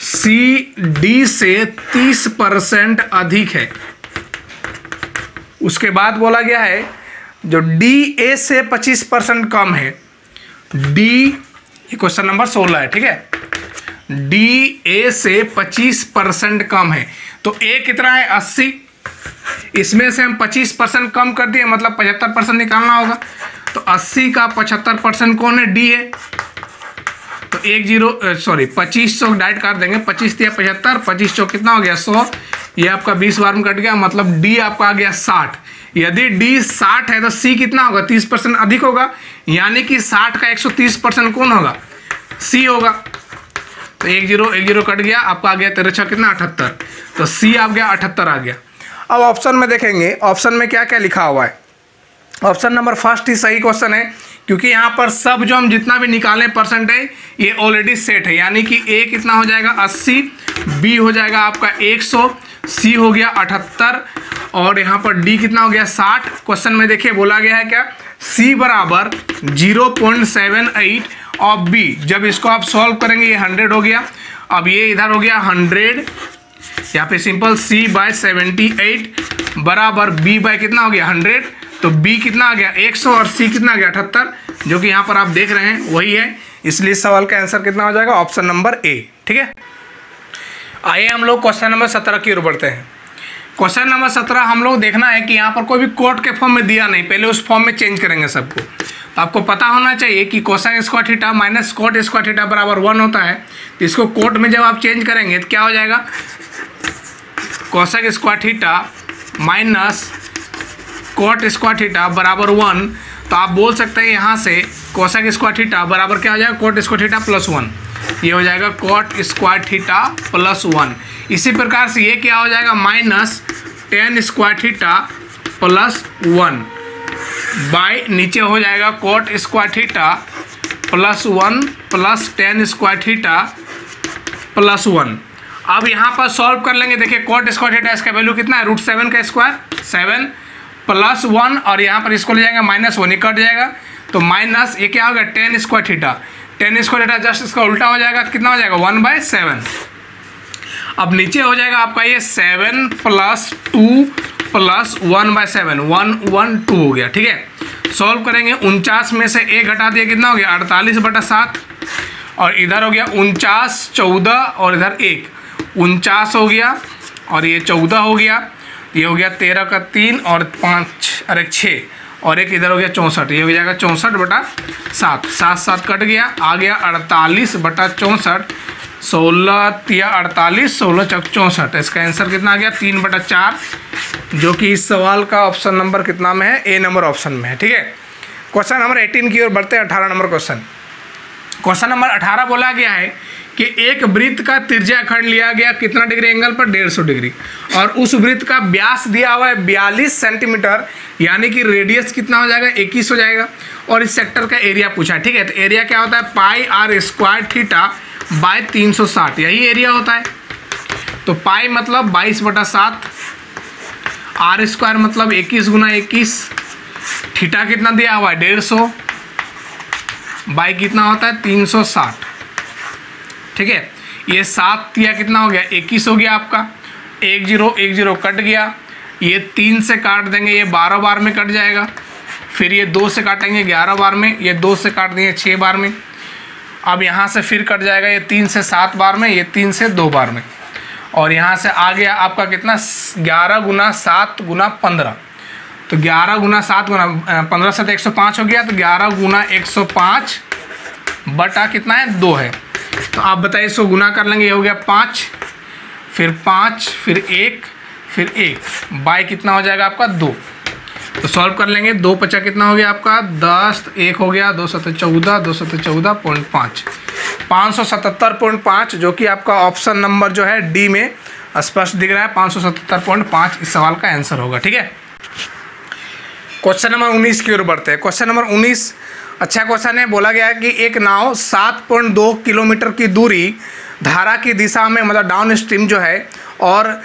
सी डी से 30% अधिक है। उसके बाद बोला गया है जो डी ए से 25% कम है। डी, ये क्वेश्चन नंबर 16 है। ठीक है, डी ए से 25% कम है। तो ए कितना है? 80। इसमें से हम 25% कम कर दिए, मतलब 75% निकालना होगा। तो 80 का 75% कौन है? डी है। तो 25 चौक डाइट कर देंगे। 25 दिया 75, 25 चौक कितना हो गया? 100। ये आपका 20 बार में कट गया, मतलब डी आपका आ गया 60। यदि डी 60 है तो सी कितना होगा? 30% अधिक होगा। यानी कि 60 का 130% कौन होगा? सी होगा। तो 1 0 कट गया, आपका आ गया 13 कितना? 78। तो सी आ गया 78 आ गया। अब ऑप्शन में देखेंगे, ऑप्शन में क्या क्या लिखा हुआ है। ऑप्शन नंबर फर्स्ट ही सही क्वेश्चन है, क्योंकि यहाँ पर सब जो हम जितना भी निकालें परसेंटेज ये ऑलरेडी सेट है। यानी कि ए कितना हो जाएगा? 80, बी हो जाएगा आपका 100, सी हो गया 78 और यहाँ पर डी कितना हो गया? 60। क्वेश्चन में देखिए बोला गया है क्या? सी बराबर 0.78 और बी, जब इसको आप सॉल्व करेंगे ये 100 हो गया। अब ये इधर हो गया 100, यहाँ पे सिंपल सी बाय 78 बराबर बी बाय कितना हो गया? 100। तो बी कितना आ गया? 100 और सी कितना आ गया? 78, जो कि यहाँ पर आप देख रहे हैं वही है। इसलिए इस सवाल का आंसर कितना हो जाएगा? Option number A. ठीक है, आइए हम लोग क्वेश्चन नंबर 17 की ओर बढ़ते हैं। क्वेश्चन नंबर 17 हम लोग देखना है कि यहाँ पर कोई भी कोट के फॉर्म में दिया नहीं, पहले उस फॉर्म में चेंज करेंगे सबको। तो आपको पता होना चाहिए कि cosine square theta minus cot square theta बराबर 1 होता है। तो इसको कोट में जब आप चेंज करेंगे तो क्या हो जाएगा? Cosine square theta minus cot square theta बराबर 1। तो आप बोल सकते हैं यहाँ से कोसेक स्क्वायर थीटा बराबर क्या हो जाएगा? Cot square theta plus 1। ये हो जाएगा कोट स्क्वायर थीटा प्लस 1। इसी प्रकार से ये क्या हो जाएगा? Minus ten square theta plus 1 by नीचे हो जाएगा cot square theta plus 1 plus ten square theta plus 1। अब यहाँ पर सॉल्व कर लेंगे। देखिए कोट स्क्वायर थीटा इसका वैल्यू कितना है? √7 का स्क्वायर 7 प्लस 1 और यहाँ पर इसको ले जाएंगे -1 ही कट जाएगा। तो माइनस ये क्या होगा? Ten square theta. Ten square theta just इसका उल्टा हो जाएगा, कितना हो जाएगा? 1/7। अब नीचे हो जाएगा आपका ये 7 + 2 + 1/7, 112 हो गया। ठीक है, सॉल्व करेंगे। 49 में से एक घटा दिया, कितना हो गया? 48/7 और इधर हो गया 49, 14 और इधर 1, 49 हो गया और ये 14 हो गया। ये हो गया 13 का 3 और 5 और 6 और एक इधर हो गया 64। ये हो जाएगा 64/7, 7 कट गया, आ गया 48/64। 16 या 48, 16 चौक 64। इसका आंसर कितना आ गया? 3/4, जो कि इस सवाल का ऑप्शन नंबर कितना में है? ए नंबर ऑप्शन में है। ठीक है, क्वेश्चन नंबर 18 की ओर बढ़ते हैं। 18 नंबर क्वेश्चन। क्वेश्चन नंबर 18 बोला गया है कि एक वृत्त का त्रिज्या खंड लिया गया कितना डिग्री एंगल पर, 150 डिग्री, और उस वृत्त का व्यास दिया हुआ है 42 सेंटीमीटर, यानी कि रेडियस कितना हो जाएगा, 21 हो जाएगा, और इस सेक्टर का एरिया पूछा है। ठीक है, तो एरिया क्या होता है, पाई आर स्क्वायर थीटा बाय 360, यही एरिया होता है। तो पाई मतलब 22/7, आर स्क्वायर मतलब 21 गुना 21, थीटा कितना दिया हुआ है 150, बाई कितना होता है 360। ठीक है, ये 7 या कितना हो गया 21 हो गया आपका, 1 0 कट गया, ये 3 से काट देंगे, ये 12 बार में कट जाएगा, फिर ये 2 से काटेंगे 11 बार में, ये 2 से काट देंगे 6 बार में, अब यहाँ से फिर कट जाएगा ये 3 से 7 बार में, ये 3 से 2 बार में, और यहाँ से आ गया आपका कितना 11 गुना 7 गुना 15, तो 11 गुना 7 गुना 15 से तो 105 हो गया, तो 11 गुना 105 बटा कितना है 2 है। तो आप बताइए इसको गुना कर लेंगे, ये हो गया 5, फिर 5, फिर 1, फिर 1, बाई कितना हो जाएगा आपका 2। तो सॉल्व कर लेंगे, 2 5 कितना हो गया आपका 10, 1 हो गया 2 7 14, 2 7 14.5, 577.5, जो कि आपका ऑप्शन नंबर जो है डी में स्पष्ट दिख रहा है, 577.5 इस सवाल का आंसर होगा। ठीक है, क्वेश्चन नंबर 19 की ओर बढ़ते हैं। क्वेश्चन नंबर 19 अच्छा क्वेश्चन है। बोला गया है कि एक नाव 7.2 किलोमीटर की दूरी धारा की दिशा में, मतलब डाउन स्ट्रीम जो है, और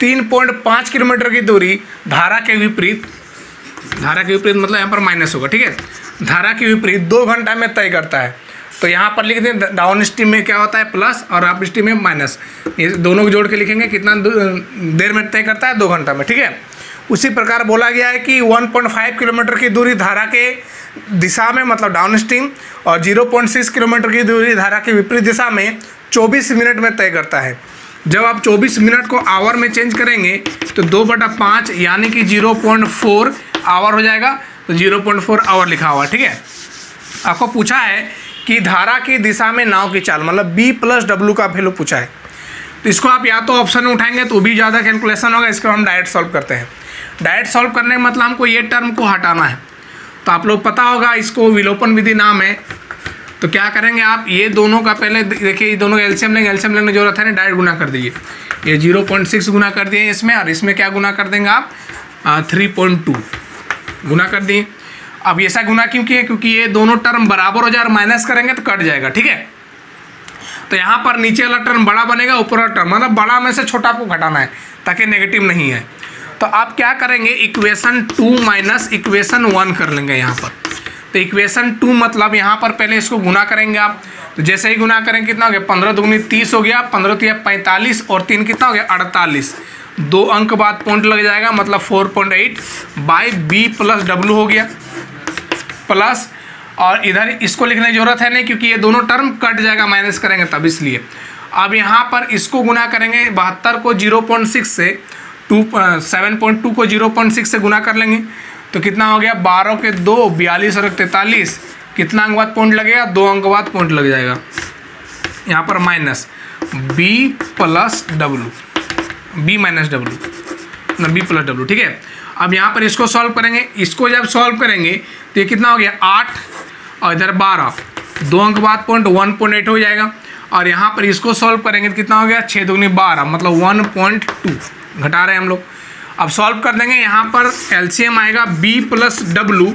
3.5 किलोमीटर की दूरी धारा के विपरीत मतलब यहाँ पर माइनस होगा। ठीक है, धारा के विपरीत 2 घंटा में तय करता है। तो यहाँ पर लिख दें डाउन स्ट्रीम में क्या होता है प्लस और अप स्ट्रीम में माइनस, ये दोनों को जोड़ के लिखेंगे कितना देर में तय करता है 2 घंटा में। ठीक है, उसी प्रकार बोला गया है कि 1.5 किलोमीटर की दूरी धारा के दिशा में, मतलब डाउन स्ट्रीम, और 0.6 किलोमीटर की दूरी धारा के विपरीत दिशा में 24 मिनट में तय करता है। जब आप 24 मिनट को आवर में चेंज करेंगे तो 2/5 यानी कि 0.4 आवर हो जाएगा, तो 0.4 आवर लिखा हुआ। ठीक है, आपको पूछा है कि धारा की दिशा में नाव की चाल, मतलब B + W का वैल्यू पूछा है। तो इसको आप या तो ऑप्शन में उठाएंगे तो भी ज़्यादा कैलकुलेशन होगा, इसको हम डायरेक्ट सॉल्व करते हैं। डायरेक्ट सॉल्व करने का मतलब हमको ये टर्म को हटाना है, तो आप लोग पता होगा इसको विलोपन विधि नाम है। तो क्या करेंगे आप, ये दोनों का पहले देखिए, ये दोनों का एलसीएम लेंगे, एलसीएम लेने की जरूरत है नहीं, डायरेक्ट गुना कर दीजिए। ये 0.6 गुना कर दिए इसमें, और इसमें क्या गुना कर देंगे आप 3.2 गुना कर दिए। अब ऐसा गुना क्यों किए, क्योंकि ये दोनों टर्म बराबर हो जाए और माइनस करेंगे तो कट जाएगा। ठीक है, तो यहाँ पर नीचे वाला टर्म बड़ा बनेगा, ऊपर वाला टर्म मतलब बड़ा में से छोटा को घटाना है ताकि नेगेटिव नहीं है। तो आप क्या करेंगे, इक्वेशन 2 माइनस इक्वेशन 1 कर लेंगे यहाँ पर। तो इक्वेशन 2 मतलब यहाँ पर पहले इसको गुना करेंगे आप, तो जैसे ही गुना करेंगे कितना हो गया 15 दूनी 30 हो गया, 15 3 45 और 3 कितना हो गया 48, 2 अंक बाद पॉइंट लग जाएगा, मतलब 4.8 बाई B + W हो गया प्लस, और इधर इसको लिखने की जरूरत है नहीं क्योंकि ये दोनों टर्म कट जाएगा माइनस करेंगे तब, इसलिए अब यहाँ पर इसको गुना करेंगे 72 को 0.6 से 7.2 को 0.6 से गुना कर लेंगे, तो कितना हो गया 12 के 2 42 और 43, कितना अंक बाद पॉइंट लगेगा 2 अंक बाद पॉइंट लग जाएगा, यहाँ पर minus B + W, B - W ना B + W। ठीक है, अब यहाँ पर इसको सॉल्व करेंगे, इसको जब सॉल्व करेंगे तो ये कितना हो गया 8 और इधर 12, 2 अंक बाद पॉइंट 1.8 हो जाएगा, और यहाँ पर इसको सॉल्व करेंगे तो कितना हो गया 6 दूनी 12 मतलब 1.2 घटा रहे हैं हम लोग। अब सॉल्व कर देंगे, यहाँ पर एलसीएम आएगा B + W,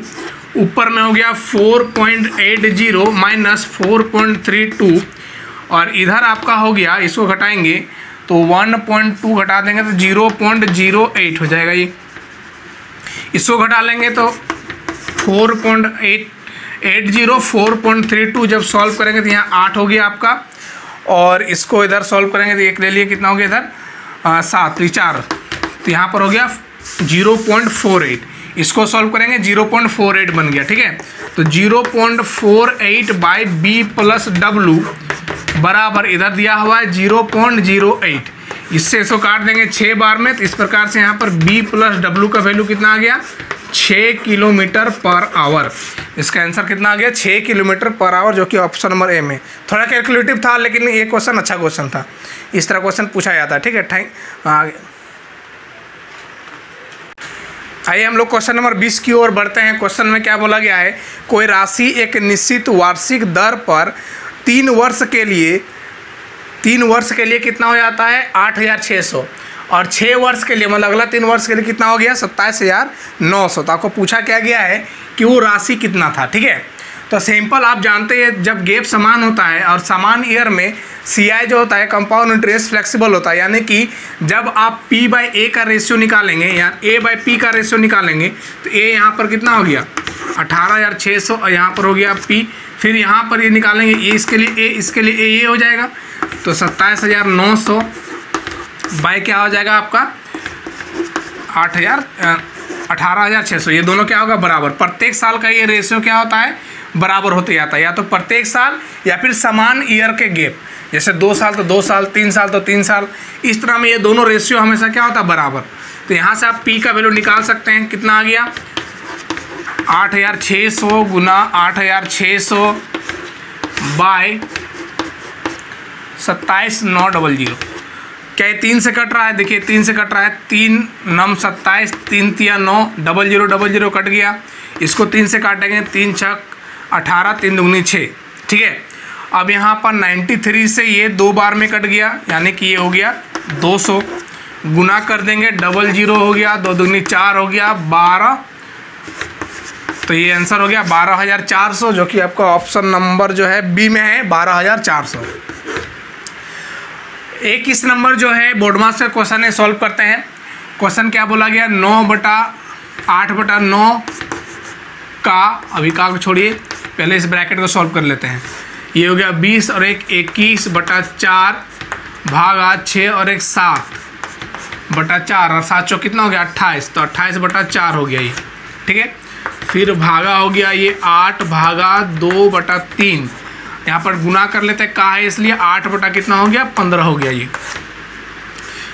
ऊपर में हो गया 4.80 माइनस 4.32, और इधर आपका हो गया, इसको घटाएंगे तो 1.2 घटा देंगे तो 0.08 हो जाएगा। ये इसको घटा लेंगे तो 4.80 4.32, जब सॉल्व करेंगे तो यहाँ 8 हो गया आपका, और इसको इधर सॉल्व करेंगे तो एक ले लिए, कितना हो गया इधर 7 4, तो यहाँ पर हो गया 0.48, इसको सॉल्व करेंगे 0.48 बन गया। ठीक है, तो 0.48 बाई B + W बराबर इधर दिया हुआ है 0.08, इससे इसको काट देंगे 6 बार में, तो इस प्रकार से यहाँ पर B + W का वैल्यू कितना आ गया 6 किलोमीटर पर आवर। इसका आंसर कितना आ गया 6 किलोमीटर पर आवर, जो कि ऑप्शन नंबर ए में। थोड़ा कैलकुलेटिव था लेकिन ये क्वेश्चन अच्छा क्वेश्चन था, इस तरह क्वेश्चन पूछा जाता है। ठीक है, आइए हम लोग क्वेश्चन नंबर 20 की ओर बढ़ते हैं। क्वेश्चन में क्या बोला गया है, कोई राशि एक निश्चित वार्षिक दर पर 3 वर्ष के लिए कितना हो जाता है 8,600, और 6 वर्ष के लिए मतलब अगला 3 वर्ष के लिए कितना हो गया 27,900। तो आपको पूछा क्या गया है कि वो राशि कितना था, ठीक है। तो सिंपल आप जानते हैं जब गैप समान होता है और समान ईयर में CI जो होता है कंपाउंड इंटरेस्ट फ्लेक्सिबल होता है, यानी कि जब आप P/A का रेशियो निकालेंगे या A/P का रेशियो निकालेंगे तो A यहाँ पर कितना हो गया 18,600 और यहाँ पर हो गया P, फिर यहाँ पर ये निकालेंगे A इसके लिए A, इसके लिए A ये हो जाएगा, तो 27,900 बाई क्या हो जाएगा आपका 18,600, ये दोनों क्या होगा बराबर। प्रत्येक साल का ये रेशियो क्या होता है बराबर होते जाता है, या तो प्रत्येक साल या फिर समान ईयर के गैप, जैसे 2 साल तो 2 साल, 3 साल तो 3 साल, इस तरह में ये दोनों रेशियो हमेशा क्या होता है बराबर। तो यहाँ से आप P का वैल्यू निकाल सकते हैं, कितना आ गया 8,600 गुना 8,600 बाय 27,900। क्या ये 3 से कट रहा है, देखिए 3 से कट रहा है, 3 9 27, 3 3 9 00 00 कट गया, इसको 3 से काटेंगे, 3 6 18, 3 दूनी 6, ठीक है। अब यहाँ पर 93 से ये 2 बार में कट गया, यानी कि ये हो गया 200, गुना कर देंगे 00 हो गया, 2 दूनी 4 हो गया 12, तो ये आंसर हो गया 12,400, जो कि आपका ऑप्शन नंबर जो है बी में है 12,400। एक इस नंबर जो है बोर्ड मास्टर क्वेश्चन है, सॉल्व करते हैं। क्वेश्चन क्या बोला गया 9/8/9 का, अभी का छोड़िए, पहले इस ब्रैकेट को सॉल्व कर लेते हैं। ये हो गया 20 और एक 21/4 भागा 6 और एक 7/4 और 7 चौक कितना हो गया 28, तो 28/4 हो गया ये, ठीक है। फिर भागा हो गया ये 8 भागा 2/3, यहाँ पर गुना कर लेते हैं का है इसलिए 8 बटा कितना हो गया 15 हो गया ये।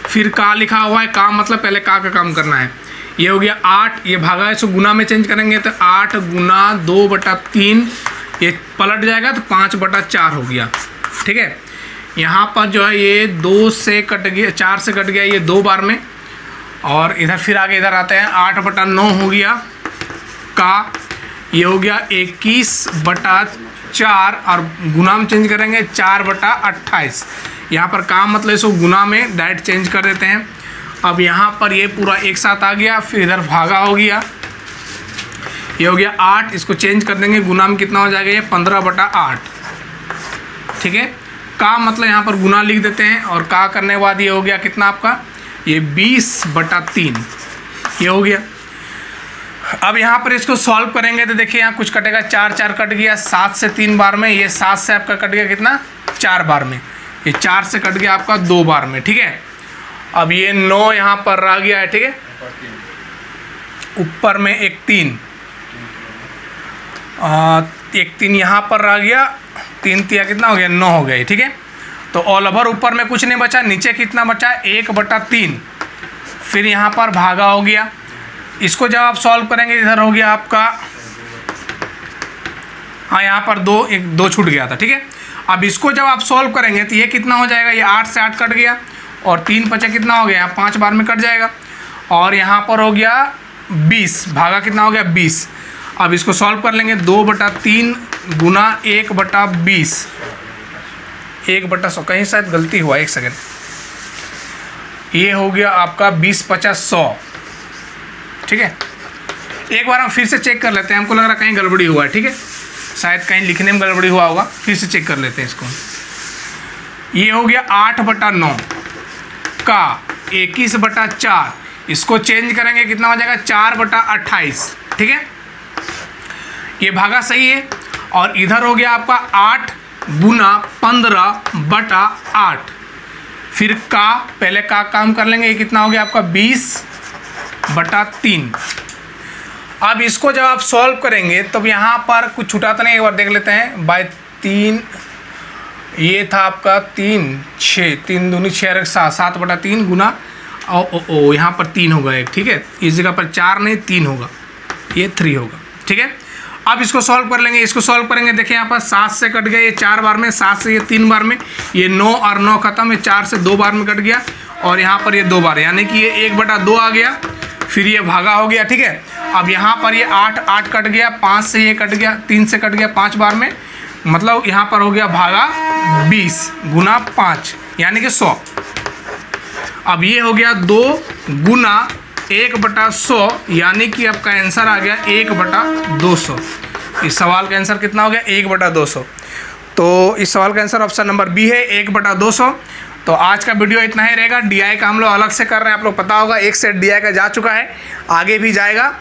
फिर का लिखा हुआ है, का मतलब पहले का काम करना है, ये हो गया 8, ये भागा इसको गुना में चेंज करेंगे तो 8 गुना 2/3, ये पलट जाएगा तो 5/4 हो गया, ठीक है। यहाँ पर जो है ये 2 से कट गया, 4 से कट गया ये 2 बार में, और इधर फिर आगे इधर आते हैं 8/9 हो गया का, ये हो गया 21/4 और गुना में चेंज करेंगे 4/28, यहाँ पर काम मतलब इसको गुना में डायरेक्ट चेंज कर देते हैं। अब यहाँ पर ये पूरा एक साथ आ गया, फिर इधर भागा हो गया, ये हो गया 8, इसको चेंज कर देंगे गुना में कितना हो जाएगा ये 15/8, ठीक है। का मतलब यहाँ पर गुना लिख देते हैं, और का करने के बाद ये हो गया कितना आपका ये 20/3 ये हो गया। अब यहाँ पर इसको सॉल्व करेंगे तो देखिए यहाँ कुछ कटेगा, 4 4 कट गया, 7 से 3 बार में, ये 7 से आपका कट गया कितना 4 बार में, ये 4 से कट गया आपका 2 बार में, ठीक है। अब ये 9 यहाँ पर रह गया है, ठीक है, ऊपर में एक 3 यहाँ पर रह गया, 3 तिया कितना हो गया 9 हो गया, ठीक है। तो ऑल ओवर ऊपर में कुछ नहीं बचा, नीचे कितना बचा 1/3, फिर यहाँ पर भागा हो गया। इसको जब आप सॉल्व करेंगे इधर हो गया आपका, हाँ यहाँ पर 2 छूट गया था, ठीक है। अब इसको जब आप सॉल्व करेंगे तो ये कितना हो जाएगा, ये 8 से 8 कट गया और 3 बचा कितना हो गया 5 बार में कट जाएगा, और यहाँ पर हो गया 20, भागा कितना हो गया 20। अब इसको सॉल्व कर लेंगे 2/3 गुना 1/20, 1/100, कहीं शायद गलती हुआ, 1 सेकेंड, ये हो गया आपका 20 50 100, ठीक है। एक बार हम फिर से चेक कर लेते हैं, हमको लग रहा कहीं गड़बड़ी हुआ है, ठीक है, शायद कहीं लिखने में गड़बड़ी हुआ होगा, फिर से चेक कर लेते हैं इसको। ये हो गया 8/9 का 21/4, इसको चेंज करेंगे कितना हो जाएगा 4/28, ठीक है, ये भागा सही है। और इधर हो गया आपका 8 गुना 15/8, फिर का पहले का काम कर लेंगे, ये कितना हो गया आपका 20/3। अब इसको जब आप सॉल्व करेंगे तब यहाँ पर कुछ छूटा तो नहीं, एक बार देख लेते हैं, बाय 3 ये था आपका 3 6, 3 दूनी 6 7, 7/3 गुना ओ यहाँ पर 3 होगा एक, ठीक है, इस जगह पर 4 नहीं 3 होगा, ये 3 होगा, ठीक है। अब इसको सॉल्व कर लेंगे, इसको सॉल्व करेंगे, देखिए यहाँ पर 7 से कट गया ये 4 बार में, 7 से ये 3 बार में, ये 9 और 9 खत्म, ये 4 से 2 बार में कट गया, और यहाँ पर ये 2 बार, यानी कि ये 1/2 आ गया, फिर ये भागा हो गया, ठीक है। अब यहाँ पर ये 8 8 कट गया, 5 से ये कट गया, 3 से कट गया 5 बार में, मतलब यहाँ पर हो गया भागा 20 गुना 5 यानी कि 100। अब ये हो गया 2 गुना 1/100 यानी कि आपका आंसर आ गया 1/200। इस सवाल का आंसर कितना हो गया 1/200। तो इस सवाल का आंसर ऑप्शन नंबर बी है 1/200। तो आज का वीडियो इतना ही रहेगा। DI का हम लोग अलग से कर रहे हैं, आप लोग पता होगा एक सेट DI का जा चुका है, आगे भी जाएगा।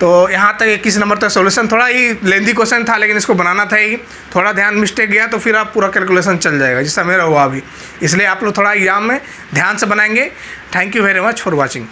तो यहाँ तक 21 नंबर तक सॉल्यूशन, थोड़ा ही लेंदी क्वेश्चन था लेकिन इसको बनाना था ही, थोड़ा ध्यान मिस्टेक गया तो फिर आप पूरा कैलकुलेशन चल जाएगा जैसा मेरा हुआ अभी। इसलिए आप लोग थोड़ा एग्जाम में ध्यान से बनाएंगे। Thank you very much for watching.